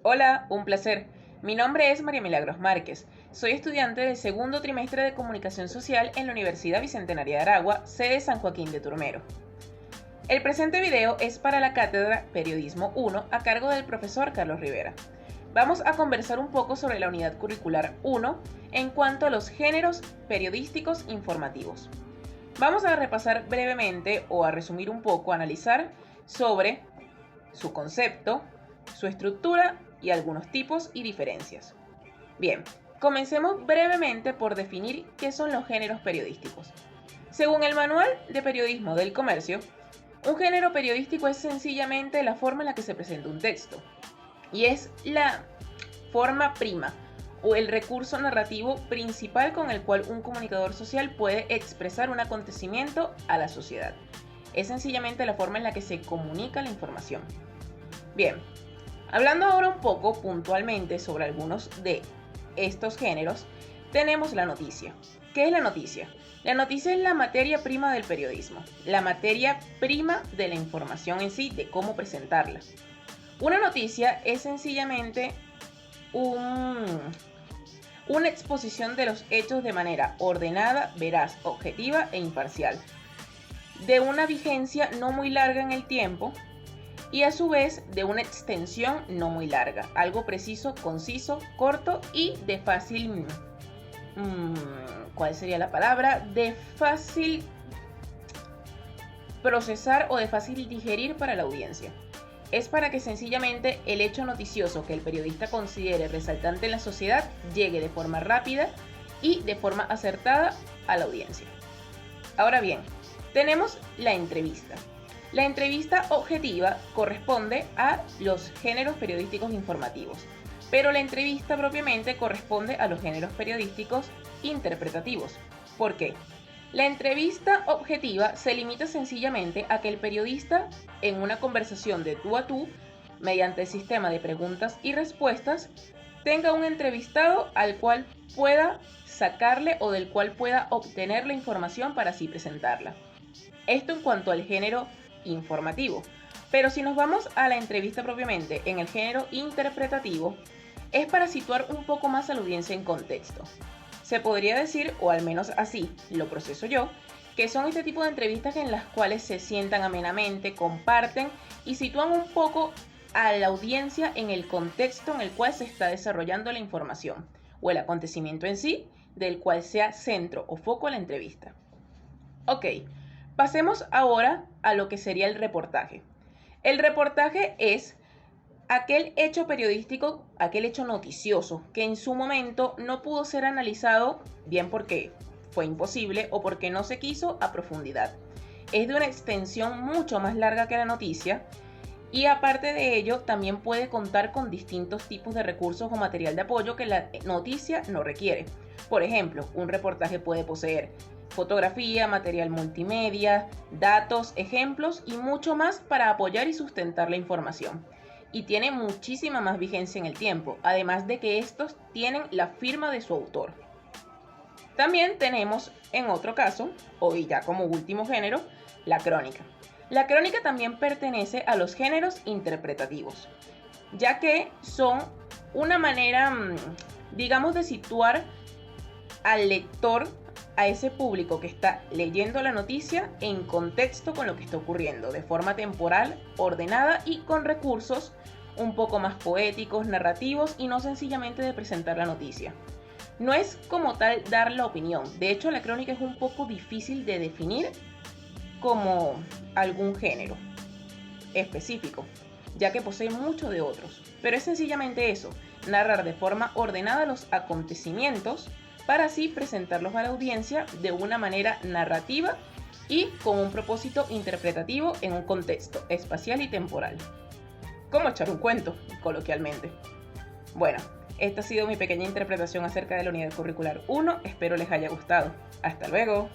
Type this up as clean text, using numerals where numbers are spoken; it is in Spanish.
Hola, un placer. Mi nombre es María Milagros Márquez. Soy estudiante del segundo trimestre de Comunicación Social en la Universidad Bicentenaria de Aragua, sede San Joaquín de Turmero. El presente video es para la cátedra Periodismo 1 a cargo del profesor Carlos Rivera. Vamos a conversar un poco sobre la unidad curricular 1 en cuanto a los géneros periodísticos informativos. Vamos a repasar brevemente o a resumir un poco, analizar sobre su concepto, su estructura y algunos tipos y diferencias. Bien, comencemos brevemente por definir qué son los géneros periodísticos. Según el Manual de Periodismo del Comercio, un género periodístico es sencillamente la forma en la que se presenta un texto, y es la forma prima o el recurso narrativo principal con el cual un comunicador social puede expresar un acontecimiento a la sociedad. Es sencillamente la forma en la que se comunica la información. Bien, hablando ahora un poco puntualmente sobre algunos de estos géneros, tenemos la noticia. ¿Qué es la noticia? La noticia es la materia prima del periodismo, la materia prima de la información en sí, de cómo presentarla. Una noticia es sencillamente una exposición de los hechos de manera ordenada, veraz, objetiva e imparcial, de una vigencia no muy larga en el tiempo y a su vez de una extensión no muy larga, algo preciso, conciso, corto y de fácil, ¿cuál sería la palabra? De fácil procesar o de fácil digerir para la audiencia. Es para que sencillamente el hecho noticioso que el periodista considere resaltante en la sociedad llegue de forma rápida y de forma acertada a la audiencia. Ahora bien, tenemos la entrevista. La entrevista objetiva corresponde a los géneros periodísticos informativos, pero la entrevista propiamente corresponde a los géneros periodísticos interpretativos. ¿Por qué? La entrevista objetiva se limita sencillamente a que el periodista, en una conversación de tú a tú, mediante el sistema de preguntas y respuestas, tenga un entrevistado al cual pueda sacarle o del cual pueda obtener la información para así presentarla. Esto en cuanto al género informativo. Pero si nos vamos a la entrevista propiamente en el género interpretativo, es para situar un poco más a la audiencia en contexto. Se podría decir, o al menos así lo proceso yo, que son este tipo de entrevistas en las cuales se sientan amenamente, comparten y sitúan un poco a la audiencia en el contexto en el cual se está desarrollando la información o el acontecimiento en sí, del cual sea centro o foco la entrevista. Ok, pasemos ahora a lo que sería el reportaje. El reportaje es aquel hecho periodístico, aquel hecho noticioso que en su momento no pudo ser analizado, bien porque fue imposible o porque no se quiso a profundidad. Es de una extensión mucho más larga que la noticia y aparte de ello también puede contar con distintos tipos de recursos o material de apoyo que la noticia no requiere. Por ejemplo, un reportaje puede poseer fotografía, material multimedia, datos, ejemplos y mucho más para apoyar y sustentar la información. Y tiene muchísima más vigencia en el tiempo, además de que estos tienen la firma de su autor. También tenemos en otro caso, o ya como último género, la crónica. La crónica también pertenece a los géneros interpretativos, ya que son una manera, digamos, de situar al lector, a ese público que está leyendo la noticia en contexto con lo que está ocurriendo, de forma temporal, ordenada y con recursos un poco más poéticos, narrativos y no sencillamente de presentar la noticia. No es como tal dar la opinión, de hecho la crónica es un poco difícil de definir como algún género específico, ya que posee mucho de otros, pero es sencillamente eso, narrar de forma ordenada los acontecimientos para así presentarlos a la audiencia de una manera narrativa y con un propósito interpretativo en un contexto espacial y temporal. Como echar un cuento, coloquialmente. Bueno, esta ha sido mi pequeña interpretación acerca de la unidad curricular 1, espero les haya gustado. ¡Hasta luego!